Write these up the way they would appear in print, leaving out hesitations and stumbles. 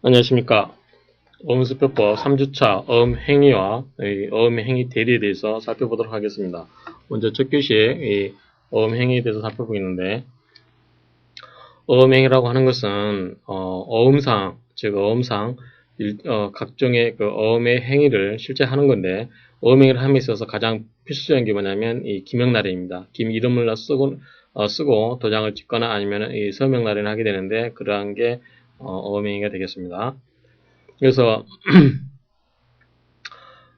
안녕하십니까. 어음수표법 3주차 어음행위와 어음행위 대리에 대해서 살펴보도록 하겠습니다. 먼저 첫 교시에 어음행위에 대해서 살펴보겠는데, 어음행위라고 하는 것은 어음상, 즉 어음상 각종의 그 어음의 행위를 실제 하는 건데, 어음행위를 함에 있어서 가장 필수적인 게 뭐냐면 이 기명날인입니다. 김 이름을 쓰고 도장을 찍거나 아니면 이 서명날인을 하게 되는데, 그러한 게 어음행위가 되겠습니다. 그래서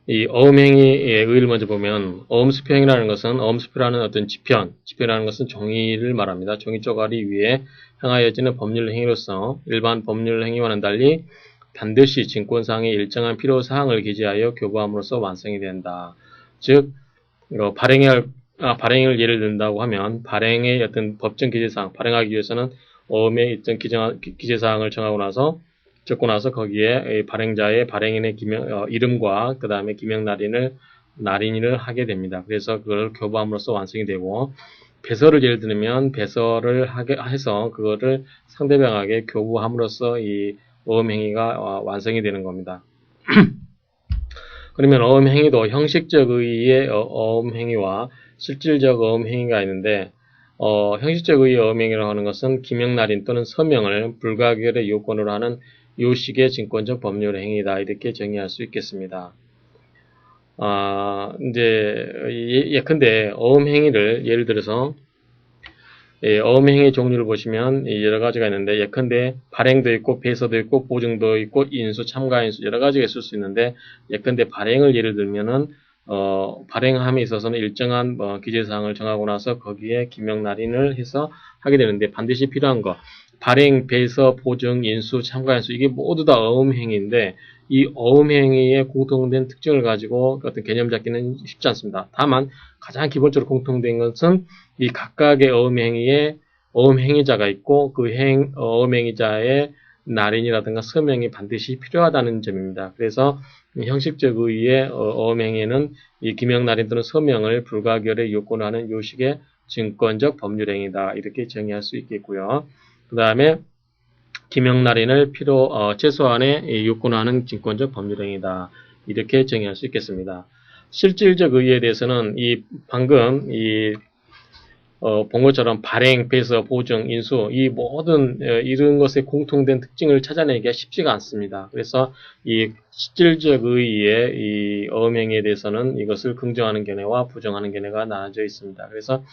이 어음행위의 의의를 먼저 보면, 어음수표행위라는 것은 어음수표라는 어떤 지편이라는 것은 종이를 말합니다. 종이 쪼가리 위에 행하여지는 법률 행위로서 일반 법률 행위와는 달리 반드시 증권상의 일정한 필요사항을 기재하여 교부함으로써 완성이 된다. 즉, 발행을 예를 든다고 하면 발행의 어떤 법정 기재사항, 발행하기 위해서는 어음의 일정 기재사항을 적고 나서 거기에 발행자의 발행인의 이름과 그 다음에 날인을 하게 됩니다. 그래서 그걸 교부함으로써 완성이 되고, 배설을 예를 들면 배설을 해서 그거를 상대방에게 교부함으로써 이 어음행위가 완성이 되는 겁니다. 그러면 어음행위도 형식적 의의의 어음행위와 실질적 어음행위가 있는데, 형식적 의의의 어음행위라고 하는 것은 기명날인 또는 서명을 불가결의 요건으로 하는 요식의 증권적 법률 행위다, 이렇게 정의할 수 있겠습니다. 예컨대 어음행위를 예를 들어서 어음행위 종류를 보시면 여러 가지가 있는데, 예컨대 발행도 있고 배서도 있고 보증도 있고 인수, 참가인수 여러 가지가 있을 수 있는데, 예컨대 발행을 예를 들면은 발행함에 있어서는 일정한 기재사항을 정하고 나서 거기에 기명날인을 해서 하게 되는데, 반드시 필요한 거 발행, 배서, 보증, 인수, 참가인수 이게 모두 다 어음행위인데, 이 어음행위의 공통된 특징을 가지고 어떤 개념 잡기는 쉽지 않습니다. 다만 가장 기본적으로 공통된 것은 이 각각의 어음행위에 어음행위자가 있고, 그 어음행위자의 날인이라든가 서명이 반드시 필요하다는 점입니다. 그래서 형식적 의의의 어음행위는 이 기명날인 또는 서명을 불가결의 요건으로 하는 요식의 증권적 법률행위다, 이렇게 정의할 수 있겠고요. 그 다음에 기명날인을 최소한의 요건으로 하는 증권적 법률행위다, 이렇게 정의할 수 있겠습니다. 실질적 의의에 대해서는 방금 본 것처럼 발행, 배서, 보증, 인수 이 모든 이런 것의 공통된 특징을 찾아내기가 쉽지가 않습니다. 그래서 이 실질적 의의의 이 어음행위에 대해서는 이것을 긍정하는 견해와 부정하는 견해가 나눠져 있습니다. 그래서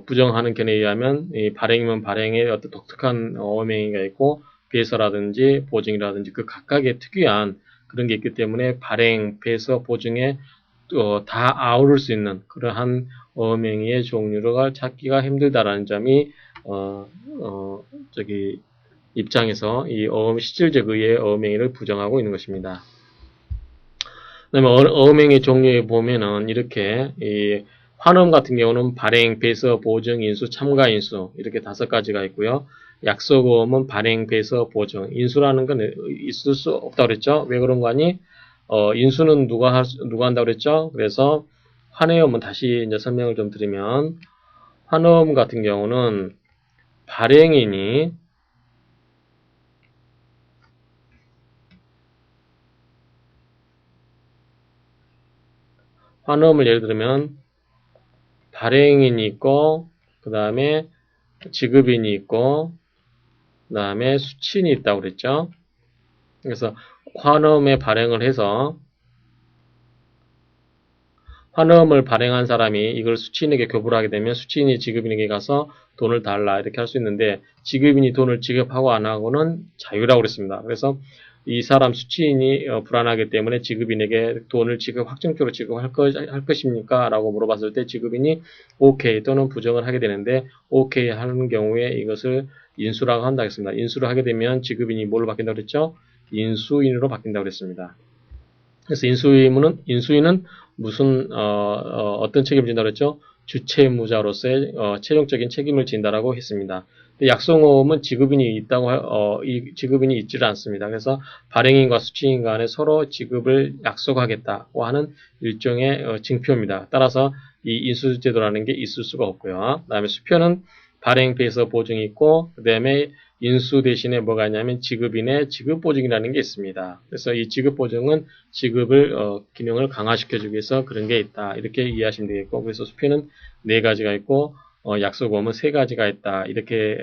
부정하는 견해에 의하면 이 발행이면 발행의 어떤 독특한 어음행위가 있고, 배서라든지 보증이라든지 그 각각의 특유한 그런 게 있기 때문에 발행, 배서, 보증에 다 아우를 수 있는 그러한 어음행위의 종류를 찾기가 힘들다라는 점이 입장에서 이 실질적 의의의 어음행위를 부정하고 있는 것입니다. 그다음에 어음행위 종류에 보면은 이렇게 환음 같은 경우는 발행, 배서, 보증, 인수, 참가 인수 이렇게 5가지가 있고요. 약속어음은 발행, 배서, 보증, 인수라는 건 있을 수 없다고 그랬죠. 왜 그런 거 아니? 인수는 누가 한다고 그랬죠? 그래서 환해음은 다시 이제 설명을 좀 드리면, 환음 같은 경우는 발행인이 환음을 예를 들면 발행인이 있고, 그 다음에 지급인이 있고, 그 다음에 수취인이 있다고 그랬죠. 그래서 환음에 발행을 해서 환음을 발행한 사람이 이걸 수취인에게 교부를 하게 되면 수취인이 지급인에게 가서 돈을 달라 이렇게 할 수 있는데, 지급인이 돈을 지급하고 안 하고는 자유라고 그랬습니다. 그래서 이 사람 수취인이 불안하기 때문에 지급인에게 돈을 확정적으로 지급할 것입니까? 라고 물어봤을 때 지급인이 오케이 또는 부정을 하게 되는데, 오케이 하는 경우에 이것을 인수라고 한다고 했습니다. 인수를 하게 되면 지급인이 뭘로 바뀐다고 그랬죠? 인수인으로 바뀐다고 그랬습니다. 그래서 인수인은 무슨 어떤 책임을 진다고 했죠? 주채무자로서의 최종적인 책임을 진다라고 했습니다. 약속어음은 지급인이 지급인이 있지를 않습니다. 그래서 발행인과 수취인 간에 서로 지급을 약속하겠다고 하는 일종의 증표입니다. 따라서 이 인수제도라는 게 있을 수가 없고요. 그다음에 수표는 발행, 배서, 보증이 있고, 그다음에 인수 대신에 뭐가 있냐면 지급인의 지급보증이라는 게 있습니다. 그래서 이 지급보증은 지급을 기능을 강화시켜주기 위해서 그런 게 있다. 이렇게 이해하시면 되겠고, 그래서 수표는 4가지가 있고 약속보험은 3가지가 있다. 이렇게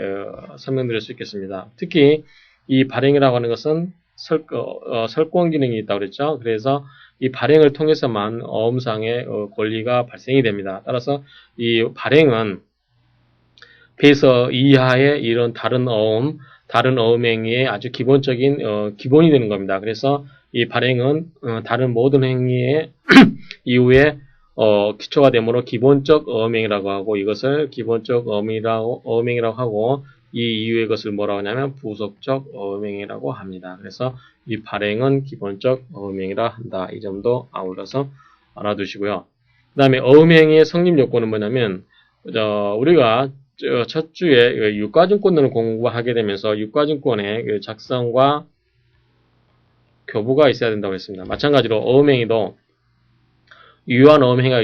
설명드릴 수 있겠습니다. 특히 이 발행이라고 하는 것은 설권 기능이 있다고 그랬죠. 그래서 이 발행을 통해서만 어음상의 권리가 발생이 됩니다. 따라서 이 발행은 배서 이하의 이런 다른 어음행위의 아주 기본적인 기본이 되는 겁니다. 그래서 이 발행은 다른 모든 행위의 이후에 기초가 되므로 기본적 어음행위라고 하고, 이것을 기본적 어음행위라고 하고, 이 이후의 것을 뭐라고 하냐면 부속적 어음행위라고 합니다. 그래서 이 발행은 기본적 어음행위라 한다. 이 점도 아울러서 알아두시고요. 그 다음에 어음행위의 성립 요건은 뭐냐면, 우리가 첫 주에 유가증권론을 공부하게 되면서 유가증권의 작성과 교부가 있어야 된다고 했습니다. 마찬가지로 어음행위도 유효한 어음행위가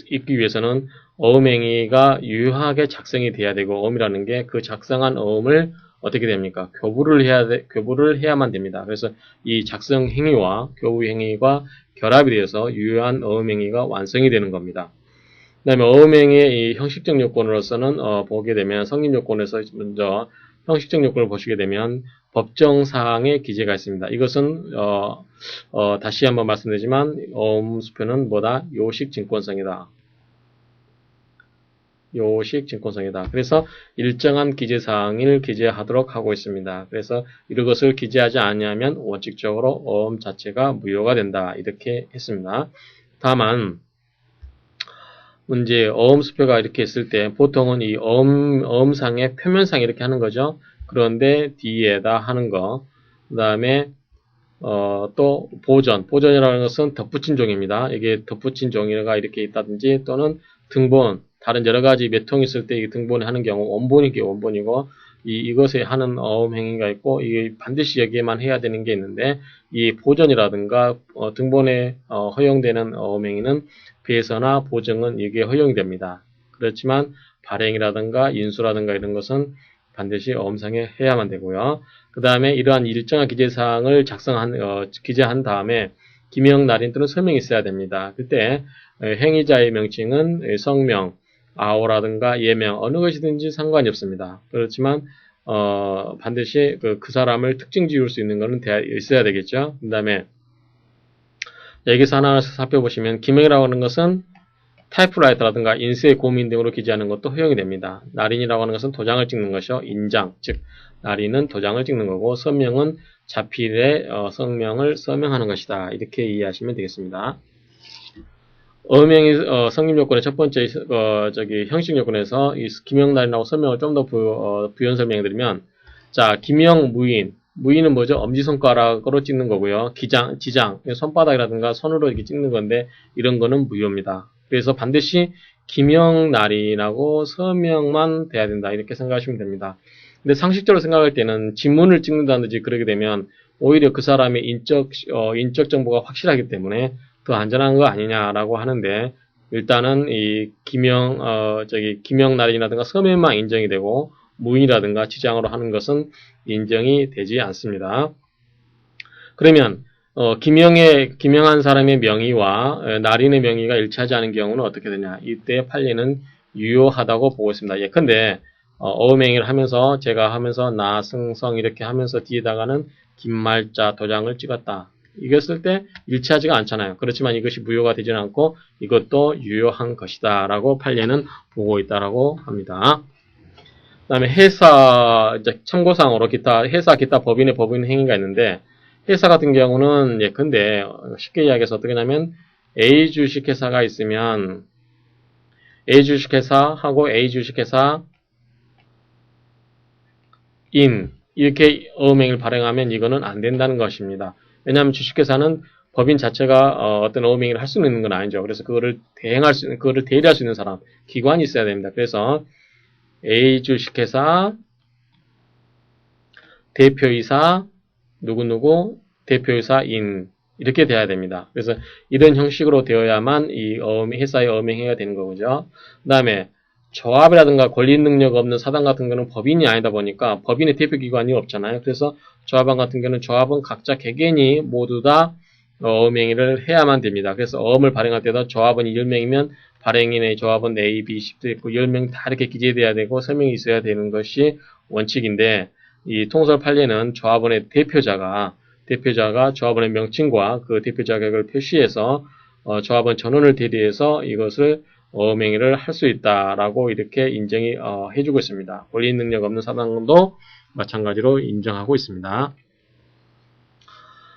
있기 위해서는 어음행위가 유효하게 작성이 돼야 되고, 어음이라는 게 그 작성한 어음을 어떻게 됩니까? 교부를 해야만 됩니다. 그래서 이 작성 행위와 교부 행위가 결합이 되어서 유효한 어음행위가 완성이 되는 겁니다. 그 다음에 어음행위의 이 형식적 요건으로서는 보게 되면 성립 요건에서 먼저 형식적 요건을 보시게 되면 법정사항의 기재가 있습니다. 이것은 다시 한번 말씀드리지만 어음수표는 뭐다? 요식증권성이다. 요식증권성이다. 그래서 일정한 기재사항을 기재하도록 하고 있습니다. 그래서 이런 것을 기재하지 않으면 원칙적으로 어음 자체가 무효가 된다. 이렇게 했습니다. 다만 문제 어음수표가 이렇게 있을 때 보통은 이 어음상의 표면상 이렇게 하는 거죠. 그런데 뒤에다 하는 거. 그 다음에 또 보전이라는 것은 덧붙인 종입니다. 이게 덧붙인 종이가 이렇게 있다든지 또는 등본, 다른 여러 가지 몇 통 있을 때 이 등본에 하는 경우 원본이고 이것에 하는 어음 행위가 있고, 이게 반드시 여기에만 해야 되는 게 있는데, 이 보전이라든가 등본에 허용되는 어음 행위는 배서나 보증은 이게 허용이 됩니다. 그렇지만 발행이라든가 인수라든가 이런 것은 반드시 어음상에 해야만 되고요. 그 다음에 이러한 일정한 기재사항을 기재한 다음에 기명, 날인 또는 서명이 있어야 됩니다. 그때 행위자의 명칭은 성명, 아오라든가 예명 어느 것이든지 상관이 없습니다. 그렇지만 반드시 그 사람을 특징 지을 수 있는 것은 있어야 되겠죠. 그 다음에 여기서 하나씩 살펴보시면 기명이라고 하는 것은 타이프라이터라든가 인쇄 고민 등으로 기재하는 것도 허용이 됩니다. 날인이라고 하는 것은 도장을 찍는 것이요. 인장, 즉 날인은 도장을 찍는 거고, 서명은 자필의 성명을 서명하는 것이다. 이렇게 이해하시면 되겠습니다. 어음행위 성립 요건의 첫 번째 형식 요건에서 이 기명, 날인하고 서명을 좀 더 부연 설명해드리면, 자, 기명, 무인은 뭐죠? 엄지손가락으로 찍는 거고요. 지장, 손바닥이라든가 손으로 이렇게 찍는 건데, 이런 거는 무효입니다. 그래서 반드시 기명, 날인하고 서명만 돼야 된다. 이렇게 생각하시면 됩니다. 근데 상식적으로 생각할 때는 지문을 찍는다든지 그러게 되면 오히려 그 사람의 인적 정보가 확실하기 때문에 더 안전한 거 아니냐라고 하는데, 일단은 이 기명, 날인이라든가 서명만 인정이 되고, 무인이라든가 지장으로 하는 것은 인정이 되지 않습니다. 그러면 기명한 사람의 명의와 날인의 명의가 일치하지 않은 경우는 어떻게 되냐? 이때 판례는 유효하다고 보고 있습니다. 예컨대 어음행위를 하면서 제가 하면서 나, 승, 성 이렇게 하면서 뒤에다가는 긴말자 도장을 찍었다. 이겼을 때 일치하지가 않잖아요. 그렇지만 이것이 무효가 되지는 않고 이것도 유효한 것이다 라고 판례는 보고 있다라고 합니다. 그 다음에 참고사항으로 회사 기타 법인 행위가 있는데, 회사 같은 경우는 예컨대 쉽게 이야기해서 어떻게 하냐면 A 주식회사가 있으면 A 주식회사하고 A 주식회사 이렇게 어음행위를 발행하면 이거는 안 된다는 것입니다. 왜냐하면 주식회사는 법인 자체가 어떤 어음행위를 할 수 있는 건 아니죠. 그래서 그거를 대리할 수 있는 사람, 기관이 있어야 됩니다. 그래서 A 주식회사 대표이사 누구누구 대표이사인 이렇게 돼야 됩니다. 그래서 이런 형식으로 되어야만 이 회사의 어음행위가 되는 거죠. 그 다음에 조합이라든가 권리 능력 없는 사단 같은 경우는 법인이 아니다 보니까 법인의 대표기관이 없잖아요. 그래서 조합원 같은 경우는 조합은 각자 개개인이 모두 다 어음행위를 해야만 됩니다. 그래서 어음을 발행할 때도 조합원이 10명이면 발행인의 조합원 A, B, C도 있고 10명 다 이렇게 기재돼야 되고 설명이 있어야 되는 것이 원칙인데 이 통설 판례는 조합원의 대표자가 조합원의 명칭과 그 대표 자격을 표시해서 조합원 전원을 대리해서 이것을 어음행위를 할 수 있다라고 이렇게 인정이 해주고 있습니다. 권리 능력 없는 사단도 마찬가지로 인정하고 있습니다.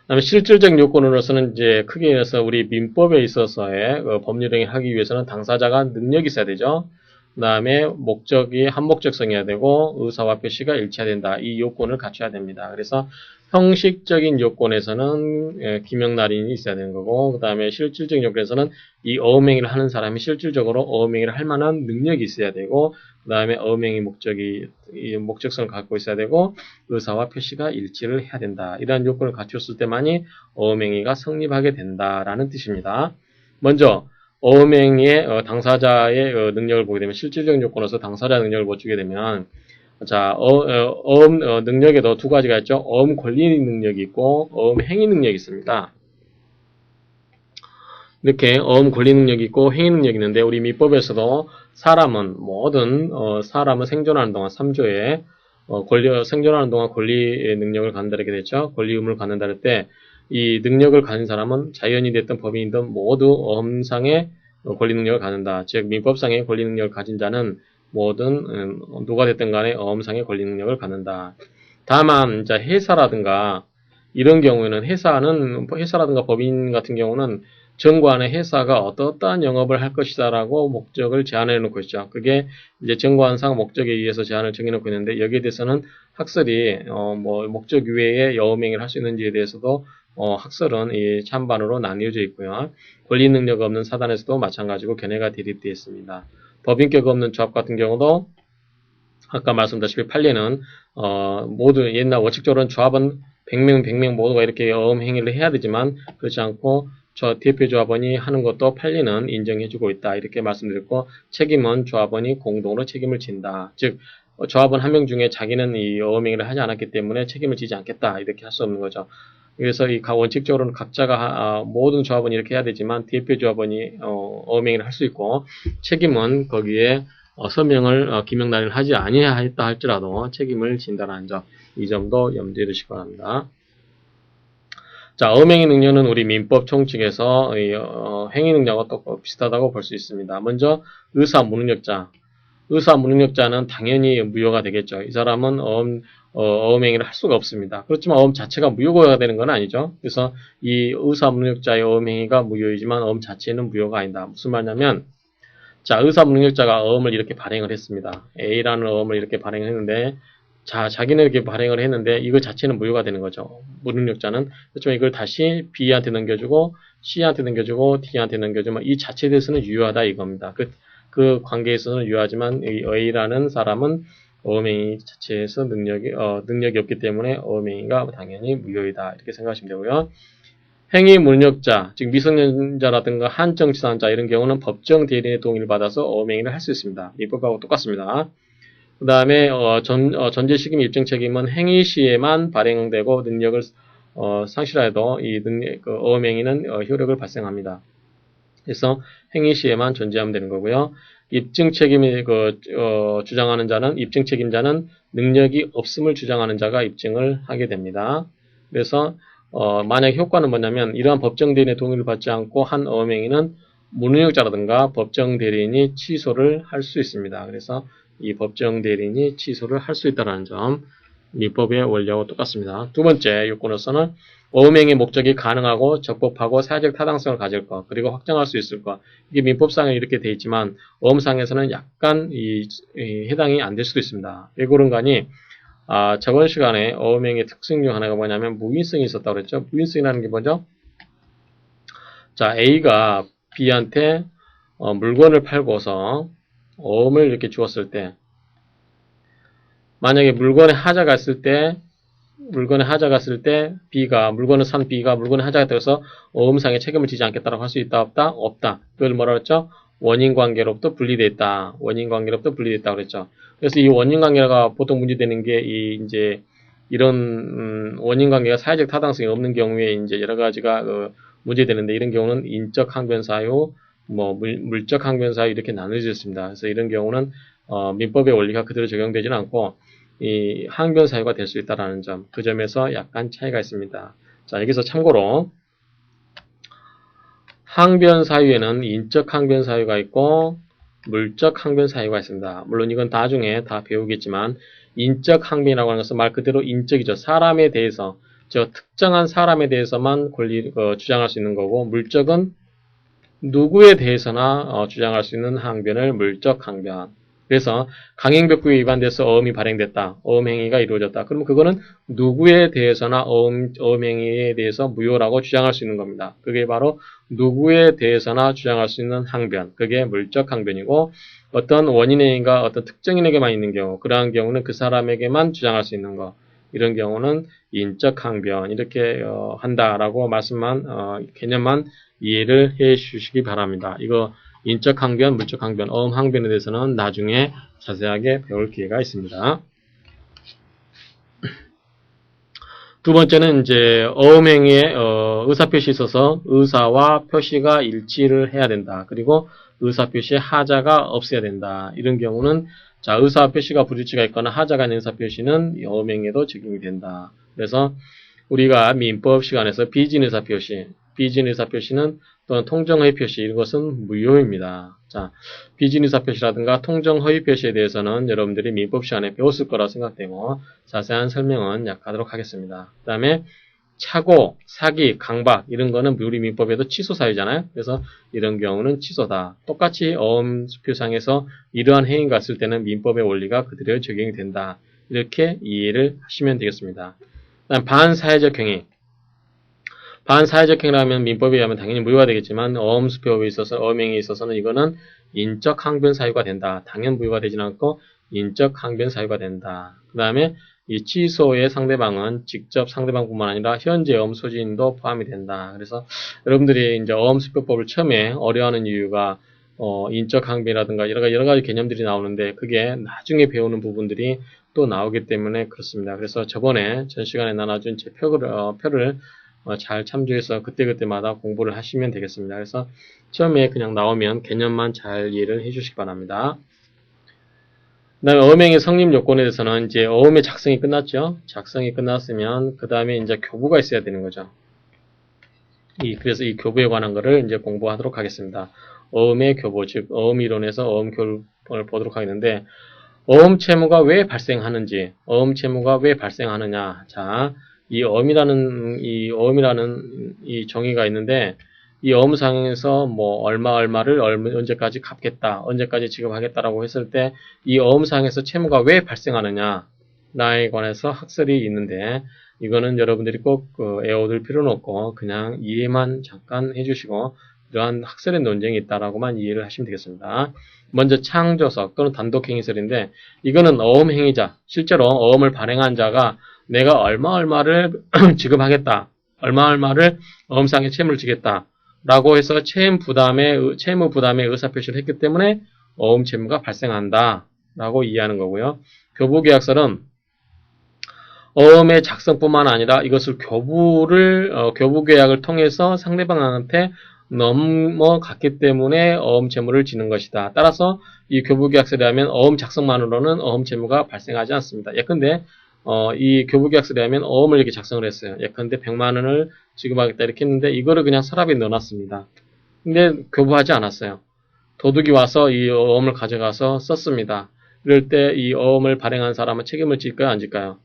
그다음에 실질적 요건으로서는 이제 크게 해서 우리 민법에 있어서의 법률행위 하기 위해서는 당사자가 능력이 있어야 되죠. 그 다음에 목적이 한목적성이어야 되고 의사와 표시가 일치해야 된다. 이 요건을 갖춰야 됩니다. 그래서 형식적인 요건에서는 기명날인이 있어야 되는 거고 그 다음에 실질적 요건에서는 이 어음행위를 하는 사람이 실질적으로 어음행위를 할 만한 능력이 있어야 되고 그 다음에 어음행위 목적성을 갖고 있어야 되고 의사와 표시가 일치를 해야 된다. 이러한 요건을 갖췄을 때만이 어음행위가 성립하게 된다라는 뜻입니다. 먼저 어음행위의 당사자의 능력을 보게 되면 실질적 요건으로서 당사자 능력을 보게 되면 자, 어음 능력에도 두 가지가 있죠. 어음 권리 능력이 있고 어음 행위 능력이 있습니다. 이렇게 어음 권리 능력이 있고 행위 능력이 있는데 우리 민법에서도 사람은 사람은 생존하는 동안 3조에 생존하는 동안 권리 능력을 갖는다 이렇게 됐죠. 권리 의무를 갖는다 할 때 이 능력을 가진 사람은 자연이 됐든 법인이든 모두 어음상의 권리 능력을 갖는다. 즉 민법상의 권리 능력을 가진 자는 뭐든 누가 됐든 간에 어음상의 권리 능력을 갖는다. 다만 이제 회사라든가 이런 경우에는 회사라든가 법인 같은 경우는 정관의 회사가 어떠한 영업을 할 것이다라고 목적을 제한해 놓고 있죠. 그게 이제 정관상 목적에 의해서 제한을 정해놓고 있는데 여기에 대해서는 학설이 목적 이외에 여음행위를 할 수 있는지에 대해서도 학설은 이 찬반으로 나뉘어져 있고요. 권리 능력 없는 사단에서도 마찬가지고 견해가 대립되어 있습니다. 법인격 없는 조합 같은 경우도 아까 말씀드렸다시피 판례는 모두 옛날 원칙적으로는 조합은 100명 모두가 이렇게 어음행위를 해야 되지만 그렇지 않고 대표 조합원이 하는 것도 판례는 인정해주고 있다. 이렇게 말씀드렸고 책임은 조합원이 공동으로 책임을 진다. 즉 조합원 한 명 중에 자기는 이 어음행위를 하지 않았기 때문에 책임을 지지 않겠다. 이렇게 할 수 없는 거죠. 그래서 이 원칙적으로는 각자가 모든 조합원이 이렇게 해야 되지만 대표 조합원이 어음행위를 할 수 있고 책임은 거기에 서명을 기명날인을 하지 아니하였다 할지라도 책임을 진다는 점, 이 점도 염두에 두시기 바랍니다. 자, 어음행위 능력은 우리 민법 총칙에서 행위 능력과 또 비슷하다고 볼 수 있습니다. 먼저 의사 무능력자. 의사 무능력자는 당연히 무효가 되겠죠. 이 사람은 어음행위를 할 수가 없습니다. 그렇지만 어음 자체가 무효가 되는 건 아니죠. 그래서 이 의사 무능력자의 어음행위가 무효이지만 어음 자체는 무효가 아니다. 무슨 말이냐면 자, 의사 무능력자가 어음을 이렇게 발행을 했습니다. A라는 어음을 이렇게 발행을 했는데 자기는 이렇게 발행을 했는데 이거 자체는 무효가 되는 거죠. 무능력자는. 그렇지만 이걸 다시 B한테 넘겨주고 C한테 넘겨주고 D한테 넘겨주면 이 자체에 대해서는 유효하다 이겁니다. 그 관계에서는 유효하지만 이 A라는 사람은 어음행위 자체에서 능력이 없기 때문에 어음행위가 당연히 무효이다. 이렇게 생각하시면 되고요. 행위 무능력자, 즉 미성년자라든가 한정치산자 이런 경우는 법정 대리인의 동의를 받아서 어음행위를 할 수 있습니다. 민법하고 똑같습니다. 그 다음에 전제 시kim 입증 책임은 행위 시에만 발행되고 능력을 상실하여도 이 어음행위는 효력을 발생합니다. 그래서 행위 시에만 존재하면 되는 거고요. 입증 책임을 주장하는 자는 입증 책임자는 능력이 없음을 주장하는 자가 입증을 하게 됩니다. 그래서 만약 효과는 뭐냐면 이러한 법정 대리인의 동의를 받지 않고 한 어음행위는 무능력자라든가 법정 대리인이 취소를 할 수 있습니다. 그래서 이 법정 대리인이 취소를 할 수 있다는 점 민법의 원리하고 똑같습니다. 두 번째 요건으로서는 어음행위 목적이 가능하고 적법하고 사회적 타당성을 가질 것 그리고 확정할 수 있을 것 이게 민법상에 이렇게 되어 있지만 어음상에서는 약간 해당이 안 될 수도 있습니다. 왜 그런가니 저번 시간에 어음행위의 특징 중 하나가 뭐냐면 무인성이 있었다고 그랬죠. 무인성이라는 게 뭐죠? 자, A가 B한테 물건을 팔고서 어음을 이렇게 주었을 때 만약에 물건에 하자가 있을 때 물건을 산 B가 물건에 하자가 되어서 어음상의 책임을 지지 않겠다라고 할 수 있다 없다? 없다. 그걸 뭐라 그랬죠? 원인 관계로부터 분리되어 있다. 원인 관계로부터 분리되어 있다 그랬죠. 그래서 이 원인 관계가 보통 문제되는 게 이제 이런 원인 관계가 사회적 타당성이 없는 경우에 이제 여러 가지가 문제되는데 이런 경우는 인적 항변 사유, 뭐 물적 항변 사유 이렇게 나눠져 있습니다. 그래서 이런 경우는 민법의 원리가 그대로 적용되지는 않고 이 항변 사유가 될 수 있다라는 점, 그 점에서 약간 차이가 있습니다. 자, 여기서 참고로 항변 사유에는 인적 항변 사유가 있고 물적 항변 사유가 있습니다. 물론 이건 나중에 다 배우겠지만 인적 항변이라고 하는 것은 말 그대로 인적이죠. 사람에 대해서, 특정한 사람에 대해서만 주장할 수 있는 거고, 물적은 누구에 대해서나 주장할 수 있는 항변을 물적 항변. 그래서 강행벽구에 위반돼서 어음이 발행됐다. 어음행위가 이루어졌다. 그러면 그거는 누구에 대해서나 어음행위에 대해서 무효라고 주장할 수 있는 겁니다. 그게 바로 누구에 대해서나 주장할 수 있는 항변. 그게 물적 항변이고 어떤 원인행위가 어떤 특정인에게만 있는 경우, 그러한 경우는 그 사람에게만 주장할 수 있는 거. 이런 경우는 인적 항변 이렇게 한다라고 개념만 이해를 해 주시기 바랍니다. 이거 인적 항변, 물적 항변, 어음 항변에 대해서는 나중에 자세하게 배울 기회가 있습니다. 두 번째는 이제 어음행위에 의사표시 있어서 의사와 표시가 일치를 해야 된다. 그리고 의사표시에 하자가 없어야 된다. 이런 경우는 자, 의사표시가 불일치가 있거나 하자가 있는 의사표시는 어음행위에도 적용이 된다. 그래서 우리가 민법 시간에서 비진 의사표시는 또는 통정허위 표시 이것은 무효입니다. 자, 비진 의사표시라든가 통정허위 표시에 대해서는 여러분들이 민법 시간에 배웠을 거라 생각되고 자세한 설명은 약하도록 하겠습니다. 그 다음에 착오, 사기, 강박 이런 거는 우리 민법에도 취소 사유잖아요. 그래서 이런 경우는 취소다. 똑같이 어음수표상에서 이러한 행위가 있을 때는 민법의 원리가 그대로 적용이 된다. 이렇게 이해를 하시면 되겠습니다. 그다음 반사회적 행위. 반사회적 행위라면 민법에 의하면 당연히 무효가 되겠지만 어음수표에 있어서 어음행위에 있어서는 이거는 인적 항변 사유가 된다. 당연 무효가 되지는 않고 인적 항변 사유가 된다. 그 다음에 이 취소의 상대방은 직접 상대방뿐만 아니라 현재 어음 소지인도 포함이 된다. 그래서 여러분들이 이제 어음수표법을 처음에 어려워하는 이유가 인적 항변이라든가 여러 가지 개념들이 나오는데 그게 나중에 배우는 부분들이 또 나오기 때문에 그렇습니다. 그래서 저번에 전 시간에 나눠준 제 표를 잘 참조해서 그때그때마다 공부를 하시면 되겠습니다. 그래서 처음에 그냥 나오면 개념만 잘 이해를 해주시기 바랍니다. 그 다음에 어음행위 성립 요건에 대해서는 이제 어음의 작성이 끝났죠. 작성이 끝났으면 그 다음에 이제 교부가 있어야 되는 거죠. 그래서 이 교부에 관한 거를 이제 공부하도록 하겠습니다. 어음의 교부, 즉 어음 이론에서 어음 교부를 보도록 하겠는데 어음 채무가 왜 발생하는지, 어음 채무가 왜 발생하느냐. 자, 이 어음이라는 이 정의가 있는데 이 어음상에서 뭐 얼마를 언제까지 갚겠다, 언제까지 지급하겠다라고 했을 때 이 어음상에서 채무가 왜 발생하느냐에 관해서 학설이 있는데 이거는 여러분들이 꼭 애워둘 필요는 없고 그냥 이해만 잠깐 해주시고 이러한 학설의 논쟁이 있다라고만 이해를 하시면 되겠습니다. 먼저 창조석 또는 단독행위설인데 이거는 어음행위자, 실제로 어음을 발행한 자가 내가 얼마를 지급하겠다, 얼마를 어음상에 채무를 지겠다 라고 해서 채무 부담의 의사표시를 했기 때문에 어음 채무가 발생한다 라고 이해하는 거고요. 교부계약서는 어음의 작성뿐만 아니라 이것을 교부계약을 통해서 상대방한테 넘어갔기 때문에 어음 채무를 지는 것이다. 따라서 이 교부계약서에 하면 어음 작성만으로는 어음 채무가 발생하지 않습니다. 예컨대 이 교부계약서에 하면 어음을 이렇게 작성을 했어요. 예컨대 100만 원을 지급하겠다 이렇게 했는데 이거를 그냥 서랍에 넣어놨습니다. 근데 교부하지 않았어요. 도둑이 와서 이 어음을 가져가서 썼습니다. 이럴 때 이 어음을 발행한 사람은 책임을 질까요? 안 질까요?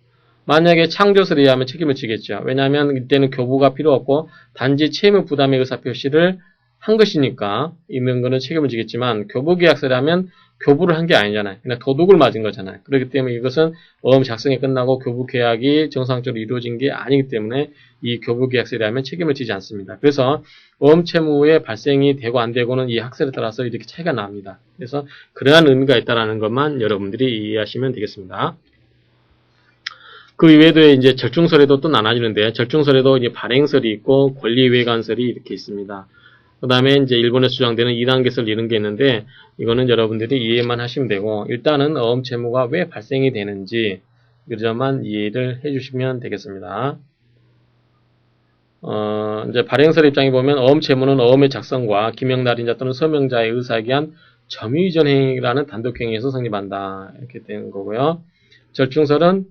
만약에 창조설에 의하면 책임을 지겠죠. 왜냐하면 이때는 교부가 필요 없고 단지 채무 부담의 의사표시를 한 것이니까 있는 거는 책임을 지겠지만 교부계약서에 하면 교부를 한 게 아니잖아요. 그냥 도둑을 맞은 거잖아요. 그렇기 때문에 이것은 어음 작성이 끝나고 교부계약이 정상적으로 이루어진 게 아니기 때문에 이 교부계약서에 하면 책임을 지지 않습니다. 그래서 어음 채무의 발생이 되고 안 되고는 이 학설에 따라서 이렇게 차이가 납니다. 그래서 그러한 의미가 있다는 것만 여러분들이 이해하시면 되겠습니다. 그 이외에도 이제 절중설에도 또 나눠지는데 절중설에도 이제 발행설이 있고 권리외관설이 이렇게 있습니다. 그 다음에 이제 일본에서 주장되는 2단계설 이런 게 있는데, 이거는 여러분들이 이해만 하시면 되고, 일단은 어음 채무가 왜 발생이 되는지, 그 점만 이해를 해주시면 되겠습니다. 이제 발행설 입장에 보면 어음 채무는 어음의 작성과 기명 날인자 또는 서명자의 의사에 의한 점유이전 행위라는 단독행위에서 성립한다. 이렇게 되는 거고요. 절충설은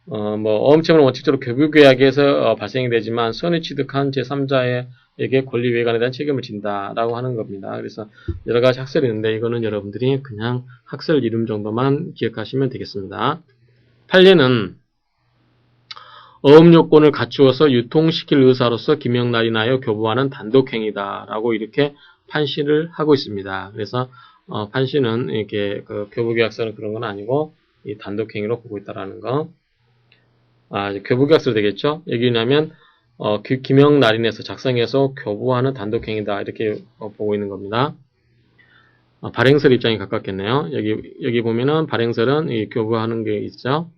어음 채무는 원칙적으로 교부계약에서 발생이 되지만 손해 취득한 제3자에게 권리위반에 대한 책임을 진다라고 하는 겁니다. 그래서 여러 가지 학설이 있는데 이거는 여러분들이 그냥 학설 이름 정도만 기억하시면 되겠습니다. 판례는 어음 요건을 갖추어서 유통시킬 의사로서 기명날인하여 교부하는 단독행위다라고 이렇게 판시를 하고 있습니다. 그래서 판시는 이렇게 그 교부계약서는 그런 건 아니고 이 단독행위로 보고 있다라는 거. 교부계약서 되겠죠? 여기냐면 기명날인에서 작성해서 교부하는 단독행위다 이렇게 보고 있는 겁니다. 발행설 입장이 가깝겠네요. 여기 보면은 발행설은 이 교부하는 게 있죠.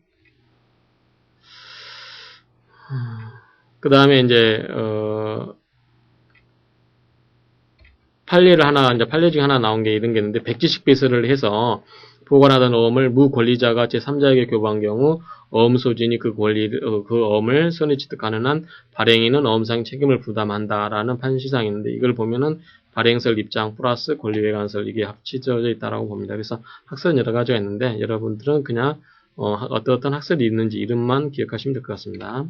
그 다음에 이제 판례를 하나, 이제 판례 중에 하나 나온 게 이런 게 있는데, 백지식 배설을 해서 보관하던 어음을 무권리자가 제3자에게 교부한 경우 어음 소진이 그 어음을 손해 취득하는 한 발행인은 어음상 책임을 부담한다라는 판시상이 있는데, 이걸 보면은 발행설 입장 플러스 권리외관설 이게 합쳐져 있다라고 봅니다. 그래서 학설은 여러 가지가 있는데 여러분들은 그냥 어떤 학설이 있는지 이름만 기억하시면 될 것 같습니다.